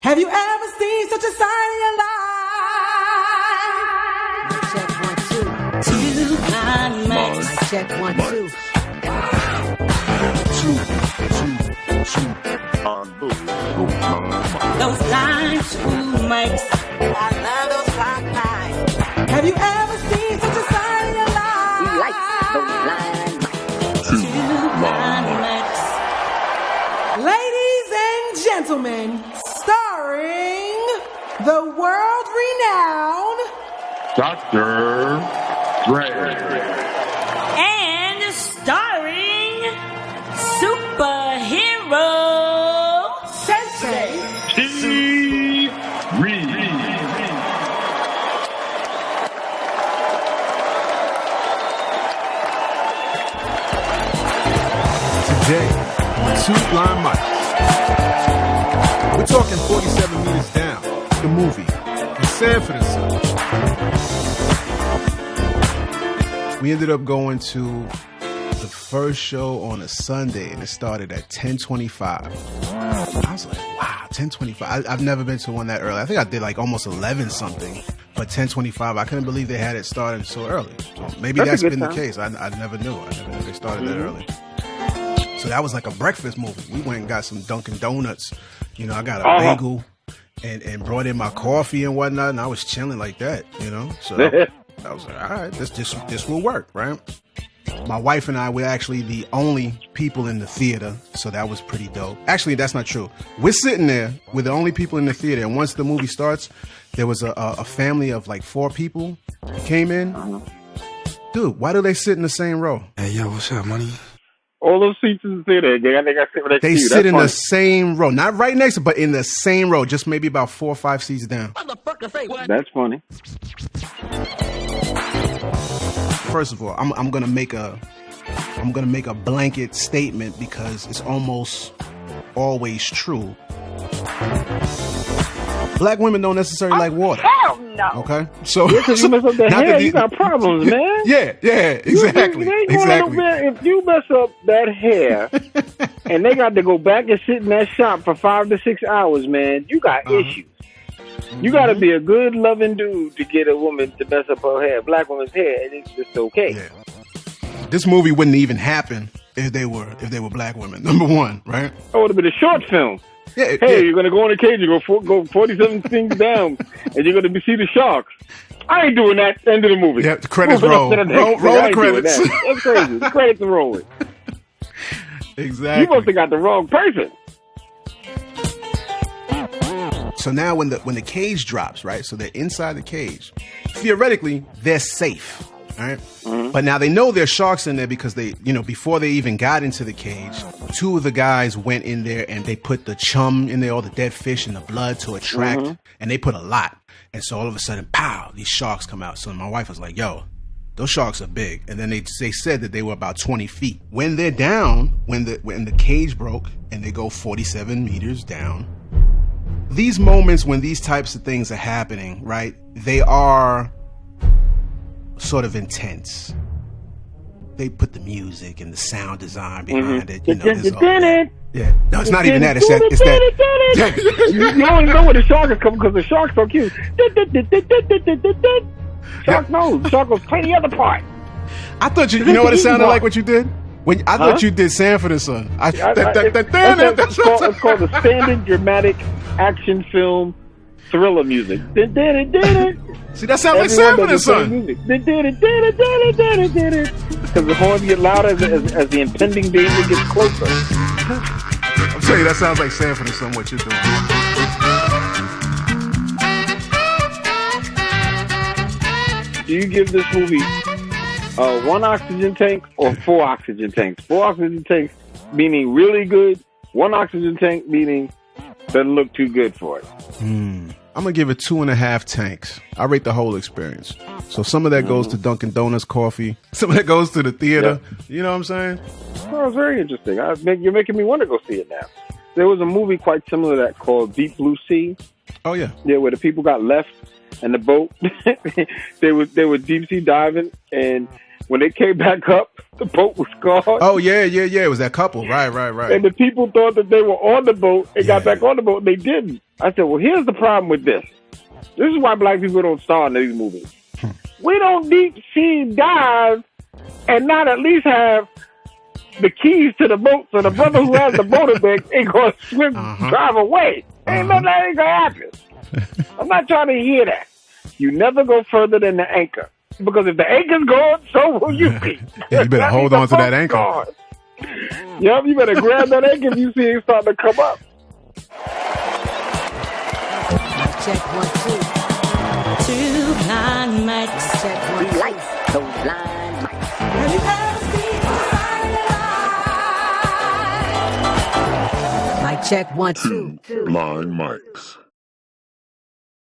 Have you ever seen such a sight in your life? Check 1, 2. 2 blind mics. Check 1, 2. 2 on booth. Those lines, 2 mics. I love those blind mics. Have you ever seen such a sight in your life? We like those blind mics. 2 blind mics. Ladies and gentlemen, starring the world-renowned Dr. Dre. And starring superhero Sensei T. Reed. Today on 2 Blind Mics, we're talking 47 Meters Down, the movie, and Sanford and Son. We ended up going to the first show on a Sunday, and it started at 10:25. I was like, wow, 10:25. I've never been to one that early. I think I did like almost 11 something, but 10:25, I couldn't believe they had it started so early. So maybe that's been the case. I never knew. I never knew they started that early. So that was like a breakfast movie. We went and got some Dunkin' Donuts. You know, I got a bagel and brought in my coffee and whatnot, and I was chilling like that, you know. So I was like, all right, this will work, right? My wife and I were actually the only people in the theater, so that was pretty dope. Actually, that's not true. We're sitting there, we're the only people in the theater, and once the movie starts, there was a family of like 4 people came in. Dude, why do they sit in the same row? Hey, yo, what's up, money? All those seats in the theater, they got to sit right next to They you. sit in the same row, not right next to, but in the same row, just maybe about 4 or 5 seats down. That's funny. First of all, I'm gonna make a blanket statement because it's almost always true. Black women don't necessarily like water. Hell no. Okay, so Because you mess up that hair, you got problems, man. Yeah, exactly. If you mess up that hair and they got to go back and sit in that shop for 5 to 6 hours, man, you got issues. You got to be a good, loving dude to get a woman to mess up her hair. Black woman's hair, and it's just okay. Yeah. This movie wouldn't even happen if they were black women. Number one, right? That would have been a short film. Yeah. Hey, you're gonna go in the cage, you go 47 things down, and you're gonna see the sharks. I ain't doing that. End of the movie. Yeah, the credits roll. Roll the credits. That. That's crazy. The credits are rolling. Exactly. You must have got the wrong person. So now when the cage drops, right? So they're inside the cage. Theoretically, they're safe. All right. Mm-hmm. But now they know there's sharks in there because they, before they even got into the cage, 2 of the guys went in there and they put the chum in there, all the dead fish and the blood to attract, and they put a lot. And so all of a sudden, pow, these sharks come out. So my wife was like, yo, those sharks are big. And then they said that they were about 20 feet. When they're down, when the cage broke and they go 47 meters down, these moments when these types of things are happening, right, they are sort of intense. They put the music and the sound design behind it. There's all that. Yeah. No, it's not even that. It's that. You only know where the shark is coming because the shark's so cute. Shark knows. Shark will play the other part. I thought you know what it sounded like what you did? I thought you did Sanford and Son. It's called the standard dramatic action film thriller music. See, that sounds like Sanford and Son. Because the horns get louder as the impending danger gets closer. I'm telling you, that sounds like Sanford and Son, what you're doing. Do you give this movie 1 oxygen tank or 4 oxygen tanks? 4 oxygen tanks meaning really good. 1 oxygen tank meaning doesn't look too good for it. I'm going to give it 2.5 tanks. I rate the whole experience. So some of that goes to Dunkin' Donuts coffee. Some of that goes to the theater. Yeah. You know what I'm saying? Oh, it's very interesting. You're making me want to go see it now. There was a movie quite similar to that called Deep Blue Sea. Oh, yeah. Yeah, where the people got left and the boat. they were deep sea diving, and when they came back up, the boat was gone. Oh yeah. It was that couple. Right. And the people thought that they were on the boat and got back on the boat, and they didn't. I said, well, here's the problem with this. This is why black people don't star in these movies. We don't deep sea dive and not at least have the keys to the boat, so the brother who has the motorbike ain't going to drive away. Ain't nothing that ain't going to happen. I'm not trying to hear that. You never go further than the anchor. Because if the anchor's gone, so will you be. Yeah, you better hold on to that anchor. Gone. Yep, you better grab that anchor if you see it starting to come up. Check 1, 2. 2 blind mics. Check 1, 2. Lights, 2 blind mics. Have you ever seen the sign of life? Mic check 1, 2. Blind mics.